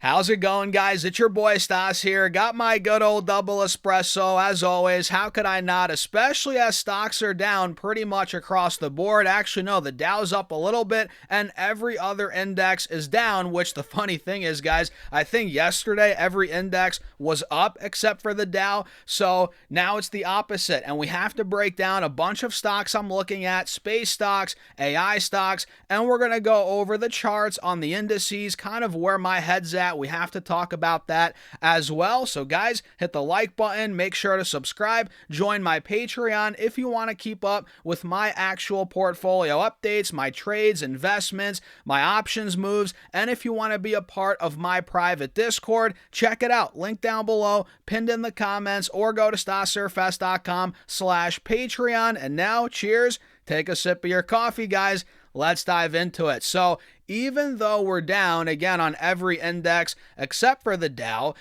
How's it going, guys? It's your boy Stas here. Got my good old double espresso as always. How could I not? Especially as stocks are down pretty much across the board. Actually, no, the Dow's up a little bit and every other index is down, which the funny thing is, guys, I think yesterday every index was up except for the Dow. So now it's the opposite and we have to break down a bunch of stocks I'm looking at, space stocks, AI stocks, and we're going to go over the charts on the indices, kind of where my head's at. We have to talk about that as well. So guys, hit the like button, make sure to subscribe, join my Patreon if you want to keep up with my actual portfolio updates, my trades, investments, my options moves, and if you want to be a part of my private Discord, check it out. Link down below, pinned in the comments, or go to stassurfest.com/Patreon. And now, cheers, take a sip of your coffee, guys. Let's dive into it. So even though we're down again on every index except for the Dow,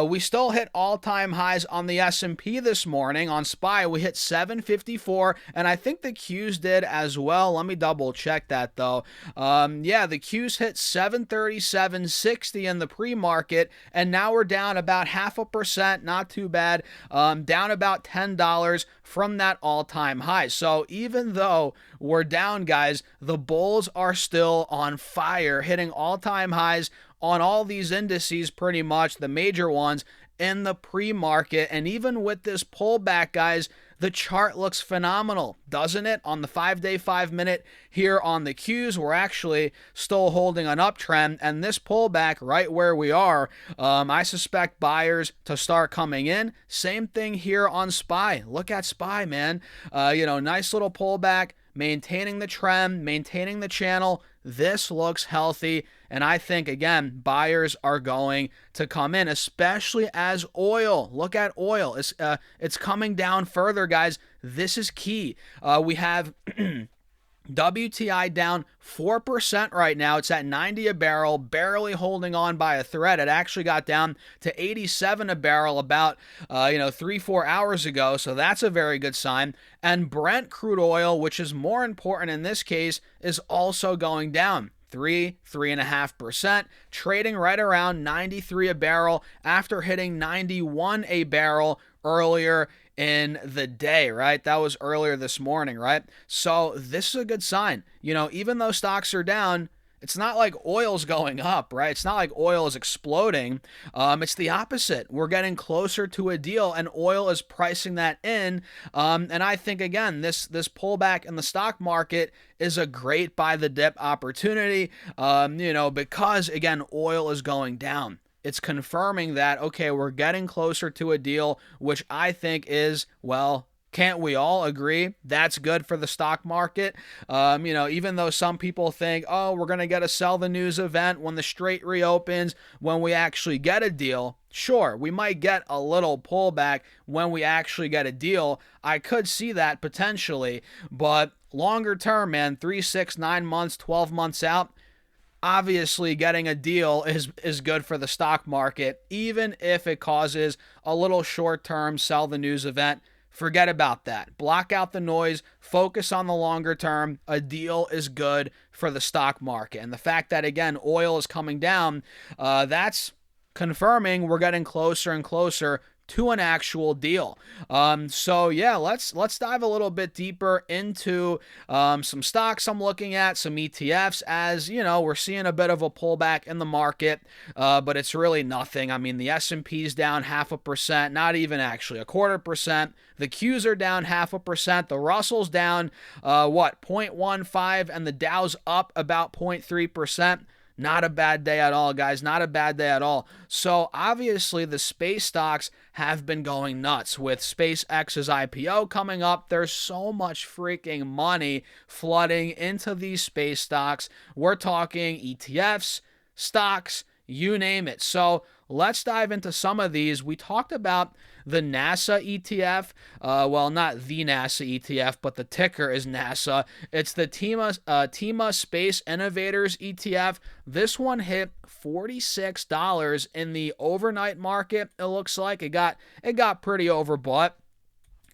we still hit all-time highs on the S&P this morning. On SPY, we hit 754, and I think the Qs did as well. Let me double check that though. Yeah, the Qs hit 737.60 in the pre-market, and now we're down about 0.5%. Not too bad. Down about $10 from that all-time high. So even though we're down, guys, the bulls are still on fire, hitting all-time highs on all these indices, pretty much the major ones in the pre-market. And even with this pullback, guys, the chart looks phenomenal, doesn't it? On the 5-day, 5-minute here on the Qs, we're actually still holding an uptrend, and this pullback right where we are, I suspect buyers to start coming in. Same thing here on SPY. Look at SPY, man. Nice little pullback, maintaining the trend, maintaining the channel. This looks healthy, and I think, again, buyers are going to come in, especially as oil. Look at oil. It's coming down further, guys. This is key. We have WTI down 4% right now. It's at 90 a barrel, barely holding on by a thread. It actually got down to 87 a barrel about 3-4 hours ago, so that's a very good sign. And Brent crude oil, which is more important in this case, is also going down 3.5%, trading right around 93 a barrel after hitting 91 a barrel earlier in the day, right? That was earlier this morning, right? So this is a good sign. Even though stocks are down, it's not like oil's going up, right? It's not like oil is exploding. It's the opposite. We're getting closer to a deal, and oil is pricing that in. And I think, again, this pullback in the stock market is a great buy the dip opportunity, because, again, oil is going down. It's confirming that, okay, we're getting closer to a deal, which I think is, well, can't we all agree that's good for the stock market? Even though some people think, oh, we're going to get a sell the news event when the strait reopens, when we actually get a deal. Sure, we might get a little pullback when we actually get a deal. I could see that potentially, but longer term, man, 3, 6, 9 months, 12 months out, obviously getting a deal is good for the stock market, even if it causes a little short-term sell the news event. Forget about that. Block out the noise. Focus on the longer term. A deal is good for the stock market. And the fact that, again, oil is coming down, that's confirming we're getting closer and closer to an actual deal. So yeah, let's dive a little bit deeper into some stocks I'm looking at, some ETFs, as we're seeing a bit of a pullback in the market, but it's really nothing. I mean, the S&P's down 0.5%, not even actually 0.25%. The Qs are down 0.5%. The Russell's down 0.15, and the Dow's up about 0.3%. Not a bad day at all, guys. Not a bad day at all. So obviously the space stocks have been going nuts with SpaceX's IPO coming up. There's so much freaking money flooding into these space stocks. We're talking ETFs, stocks, you name it. So let's dive into some of these. We talked about the NASA ETF. Well, not the NASA ETF, but the ticker is NASA. It's the TEMA Space Innovators ETF. This one hit $46 in the overnight market. It looks like it got pretty overbought.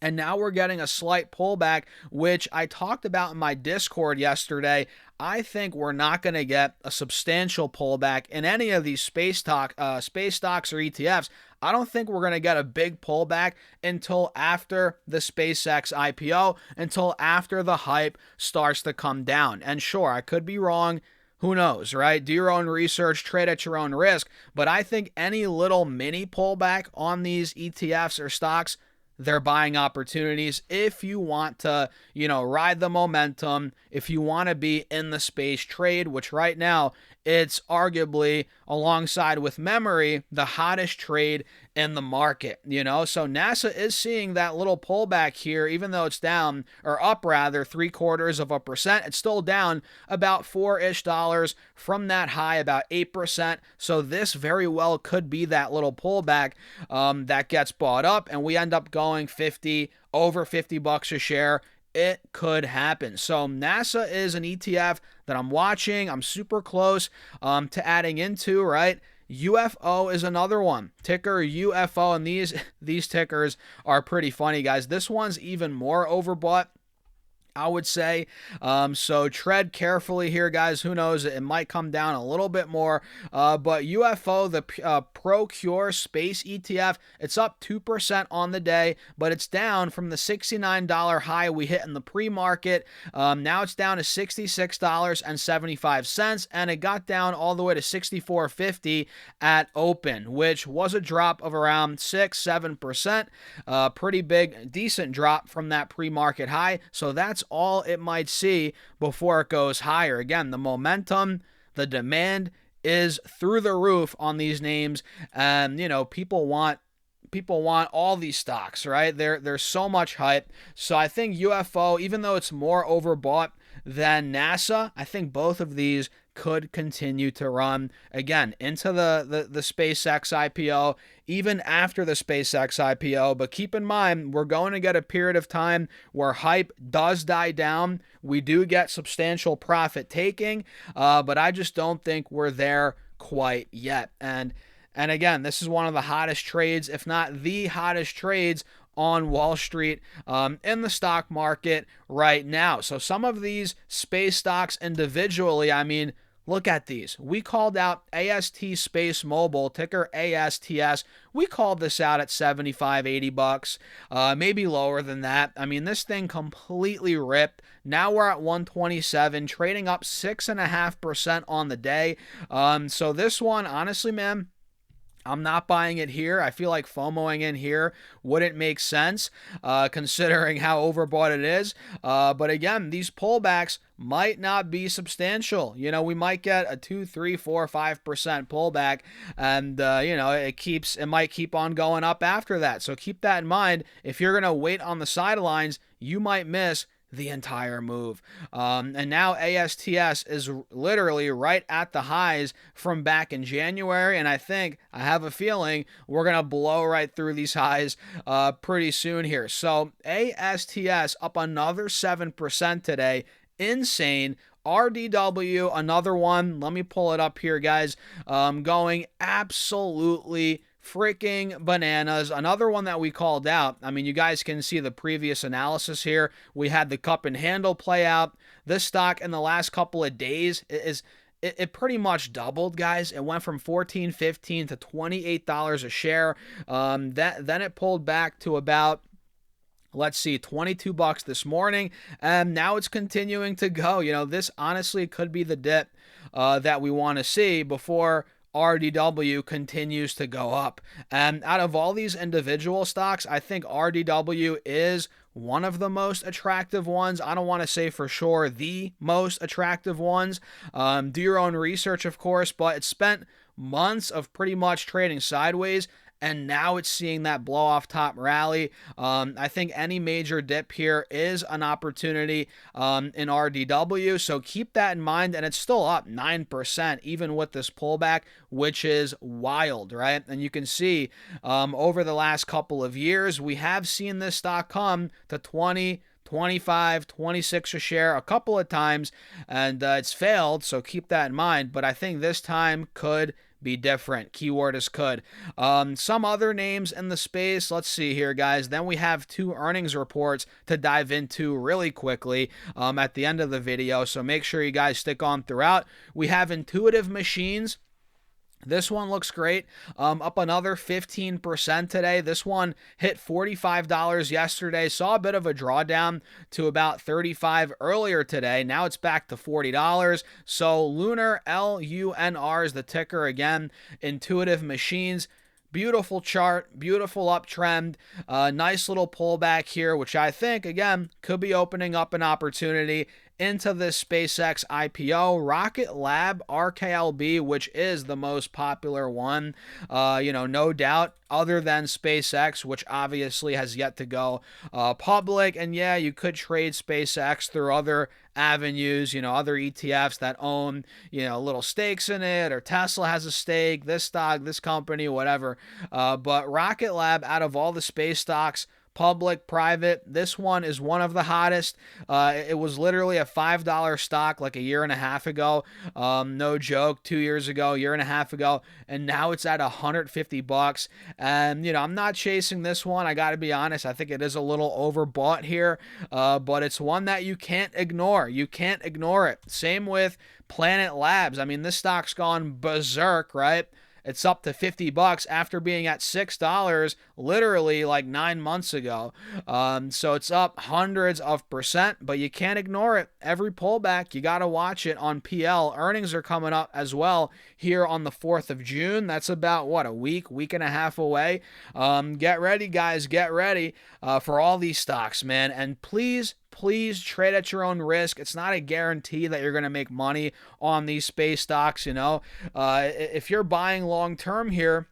And now we're getting a slight pullback, which I talked about in my Discord yesterday. I think we're not going to get a substantial pullback in any of these space stocks or ETFs. I don't think we're going to get a big pullback until after the SpaceX IPO, until after the hype starts to come down. And sure, I could be wrong. Who knows, right? Do your own research, trade at your own risk. But I think any little mini pullback on these ETFs or stocks, they're buying opportunities if you want to, ride the momentum, if you want to be in the space trade, which right now it's arguably, alongside with memory, the hottest trade in the market, So NASA is seeing that little pullback here, even though it's down, or up rather, 0.75%. It's still down about $4-ish from that high, about 8%. So this very well could be that little pullback that gets bought up, and we end up going over $50 a share. It could happen. So NASA is an ETF that I'm watching. I'm super close to adding into, right? UFO is another one. Ticker UFO, and these tickers are pretty funny, guys. This one's even more overbought, I would say. So tread carefully here, guys. Who knows? It might come down a little bit more. But UFO, the Procure Space ETF, it's up 2% on the day, but it's down from the $69 high we hit in the pre-market. Now it's down to $66.75, and it got down all the way to $64.50 at open, which was a drop of around 6-7%. Pretty big, decent drop from that pre-market high. So that's all it might see before it goes higher. Again, the momentum, the demand is through the roof on these names, and people want all these stocks, right? There's so much hype. So I think UFO, even though it's more overbought than NASA, I think both of these could continue to run again into the SpaceX IPO, even after the SpaceX IPO. But keep in mind, we're going to get a period of time where hype does die down. We do get substantial profit taking, but I just don't think we're there quite yet. And again, this is one of the hottest trades, if not the hottest trades on Wall Street, in the stock market right now. So some of these space stocks individually, look at these. We called out AST Space Mobile, ticker ASTS. We called this out at $75-$80, maybe lower than that. This thing completely ripped. Now we're at 127, trading up 6.5% on the day. So this one, honestly, man, I'm not buying it here. I feel like FOMOing in here wouldn't make sense, considering how overbought it is. But again, these pullbacks might not be substantial. We might get a 2, 3, 4, 5% pullback, and it might keep on going up after that. So keep that in mind. If you're gonna wait on the sidelines, you might miss the entire move. And now ASTS is literally right at the highs from back in January, and I have a feeling we're going to blow right through these highs pretty soon here. So ASTS up another 7% today. Insane. RDW, another one. Let me pull it up here, guys. Going absolutely freaking bananas. Another one that we called out. You guys can see the previous analysis here. We had the cup and handle play out. This stock in the last couple of days it pretty much doubled, guys. It went from $14.15 to $28 a share. Then it pulled back to about, let's see, $22 this morning, and now it's continuing to go. This honestly could be the dip that we want to see before RDW continues to go up. And out of all these individual stocks, I think RDW is one of the most attractive ones. I don't want to say for sure the most attractive ones. Do your own research, of course, but it spent months of pretty much trading sideways, and now it's seeing that blow off top rally. I think any major dip here is an opportunity in RDW, so keep that in mind. And it's still up 9% even with this pullback, which is wild, right? And you can see over the last couple of years, we have seen this stock come to 20, 25, 26 a share a couple of times, and it's failed, so keep that in mind. But I think this time could be different. Keyword is could. Some other names in the space. Let's see here, guys. Then we have two earnings reports to dive into really quickly at the end of the video. So make sure you guys stick on throughout. We have Intuitive Machines. This one looks great, up another 15% today. This one hit $45 yesterday, saw a bit of a drawdown to about $35 earlier today. Now it's back to $40. So Lunar, LUNR is the ticker again. Intuitive Machines. Beautiful chart, beautiful uptrend, nice little pullback here, which I think, again, could be opening up an opportunity into this SpaceX IPO. Rocket Lab, RKLB, which is the most popular one, no doubt, other than SpaceX, which obviously has yet to go public. And yeah, you could trade SpaceX through other avenues, other ETFs that own, little stakes in it, or Tesla has a stake, this stock, this company, whatever. But Rocket Lab, out of all the space stocks, public, private, this one is one of the hottest. It was literally a $5 stock like a year and a half ago. No joke, 2 years ago, year and a half ago, and now it's at $150. And, I'm not chasing this one. I got to be honest. I think it is a little overbought here, but it's one that you can't ignore. You can't ignore it. Same with Planet Labs. I mean, this stock's gone berserk, right? It's up to $50 after being at $6 literally like 9 months ago. So it's up hundreds of percent, but you can't ignore it. Every pullback, you got to watch it on PL. Earnings are coming up as well here on the 4th of June. That's about, a week and a half away. Get ready, guys. Get ready for all these stocks, man. And please trade at your own risk. It's not a guarantee that you're going to make money on these space stocks. If you're buying long term here,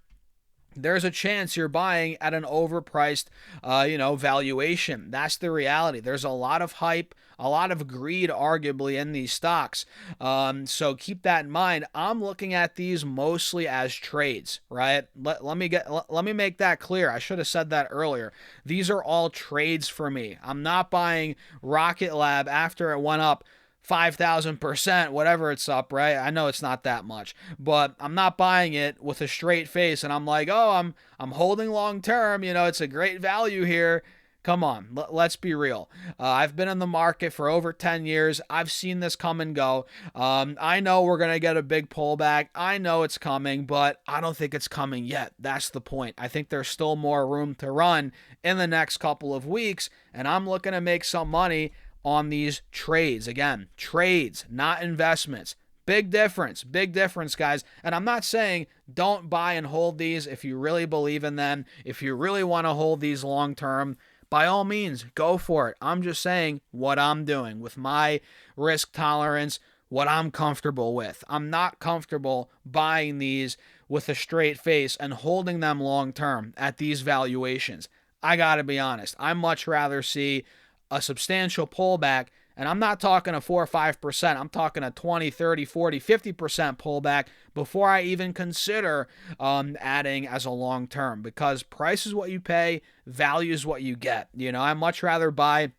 there's a chance you're buying at an overpriced, valuation. That's the reality. There's a lot of hype, a lot of greed, arguably, in these stocks. So keep that in mind. I'm looking at these mostly as trades, right? Let me make that clear. I should have said that earlier. These are all trades for me. I'm not buying Rocket Lab after it went up 5,000%, whatever it's up, right? I know it's not that much, but I'm not buying it with a straight face and I'm like, oh, I'm holding long term, it's a great value here. Come on, let's be real. I've been in the market for over 10 years. I've seen this come and go. I know we're going to get a big pullback. I know it's coming, but I don't think it's coming yet. That's the point. I think there's still more room to run in the next couple of weeks, and I'm looking to make some money on these trades. Again, trades, not investments. Big difference, guys. And I'm not saying don't buy and hold these if you really believe in them. If you really want to hold these long term, by all means, go for it. I'm just saying what I'm doing with my risk tolerance, what I'm comfortable with. I'm not comfortable buying these with a straight face and holding them long term at these valuations. I got to be honest. I'd much rather see a substantial pullback, and I'm not talking a 4 or 5%. I'm talking a 20, 30, 40, 50% pullback before I even consider adding as a long term, because price is what you pay, value is what you get. I'd much rather buy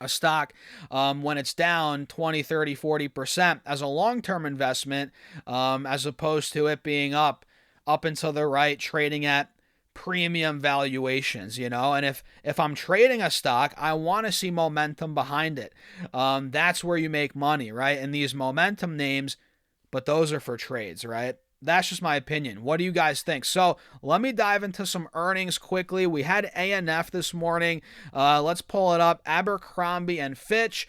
a stock when it's down 20, 30, 40% as a long-term investment as opposed to it being up and to the right, trading at premium valuations, and if I'm trading a stock, I want to see momentum behind it. That's where you make money, right? In these momentum names, but those are for trades, right? That's just my opinion. What do you guys think? So let me dive into some earnings quickly. We had ANF this morning. Let's pull it up. Abercrombie and Fitch,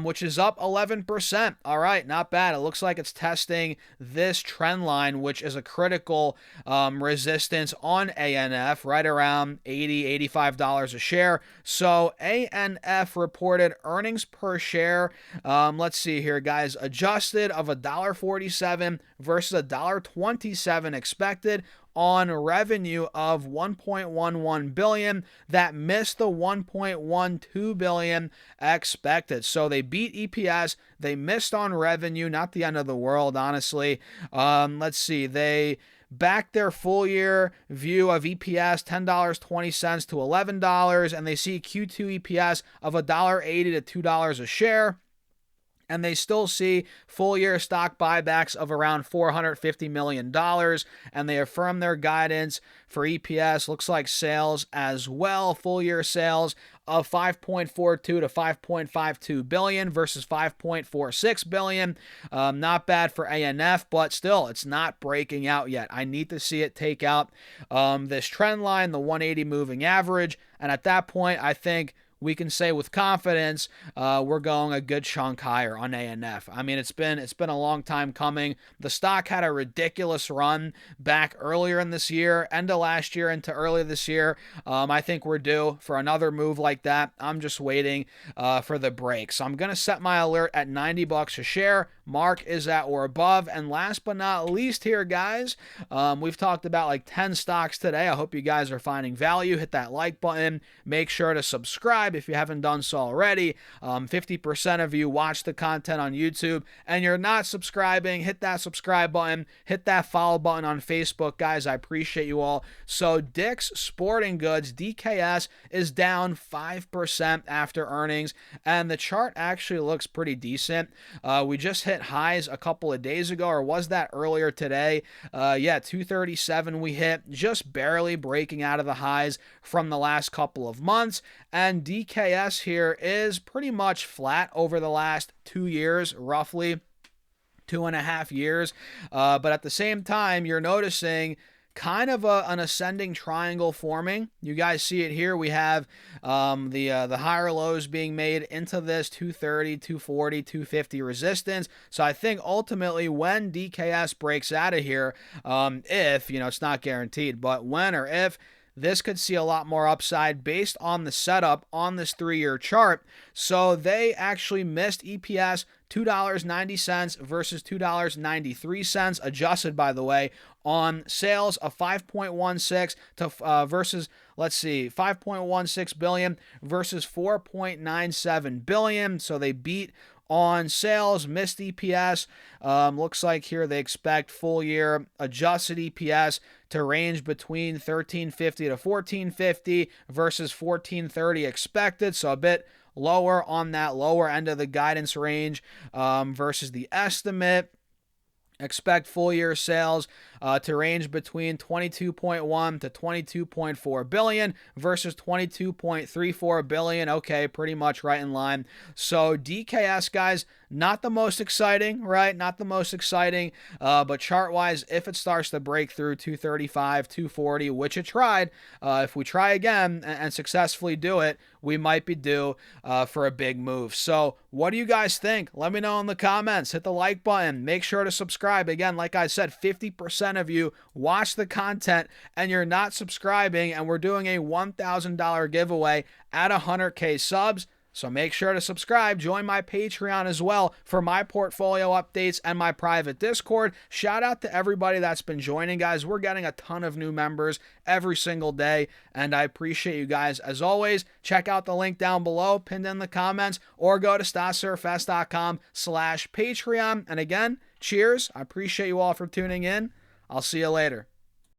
which is up 11%. All right, not bad. It looks like it's testing this trend line, which is a critical resistance on ANF, right around $80, $85 a share. So ANF reported earnings per share. Let's see here, guys. Adjusted of $1.47 versus $1.27 expected on revenue of $1.11 billion. That missed the $1.12 billion expected. So they beat EPS. They missed on revenue. Not the end of the world, honestly. Let's see. They backed their full year view of EPS $10.20 to $11, and they see Q2 EPS of $1.80 to $2 a share. and they still see full year stock buybacks of around $450 million. And they affirm their guidance for EPS. Looks like sales as well, full year sales of 5.42 to 5.52 billion versus 5.46 billion. Not bad for ANF, but still, it's not breaking out yet. I need to see it take out this trend line, the 180 moving average. And at that point, I think we can say with confidence we're going a good chunk higher on ANF. I mean, it's been a long time coming. The stock had a ridiculous run back earlier in this year, end of last year into early this year. I think we're due for another move like that. I'm just waiting for the break. So I'm going to set my alert at $90 a share. Mark is at or above. And last but not least here, guys, we've talked about like 10 stocks today. I hope you guys are finding value. Hit that like button. Make sure to subscribe if you haven't done so already. 50% of you watch the content on YouTube and you're not subscribing. Hit that subscribe button. Hit that follow button on Facebook, guys. I appreciate you all. So Dick's Sporting Goods, DKS, is down 5% after earnings, and the chart actually looks pretty decent. We just hit highs a couple of days ago, or was that earlier today? Yeah, 237 we hit, just barely breaking out of the highs from the last couple of months. And DKS here is pretty much flat over the last 2 years, roughly 2.5 years. But at the same time, you're noticing kind of an ascending triangle forming. You guys see it here. We have the higher lows being made into this 230, 240, 250 resistance. So I think ultimately when DKS breaks out of here, if, it's not guaranteed, but when or if, this could see a lot more upside based on the setup on this 3-year chart. So they actually missed EPS $2.90 versus $2.93, adjusted, by the way, on sales of 5.16 to versus, let's see, 5.16 billion versus 4.97 billion. So they beat on sales, missed EPS. Looks like here they expect full year adjusted EPS to range between 1350 to 1450 versus 1430 expected. So a bit lower on that lower end of the guidance range versus the estimate. Expect full year sales to range between 22.1 to 22.4 billion versus 22.34 billion. Okay, pretty much right in line. So DKS, guys, not the most exciting, right? Not the most exciting, but chart-wise, if it starts to break through 235, 240, which it tried, if we try again and successfully do it, we might be due for a big move. So what do you guys think? Let me know in the comments. Hit the like button. Make sure to subscribe. Again, like I said, 50% of you watch the content and you're not subscribing, and we're doing a $1,000 giveaway at 100K subs. So make sure to subscribe. Join my Patreon as well for my portfolio updates and my private Discord. Shout out to everybody that's been joining, guys. We're getting a ton of new members every single day, and I appreciate you guys. As always, check out the link down below, pinned in the comments, or go to stasurfs.com/Patreon. And again, cheers. I appreciate you all for tuning in. I'll see you later.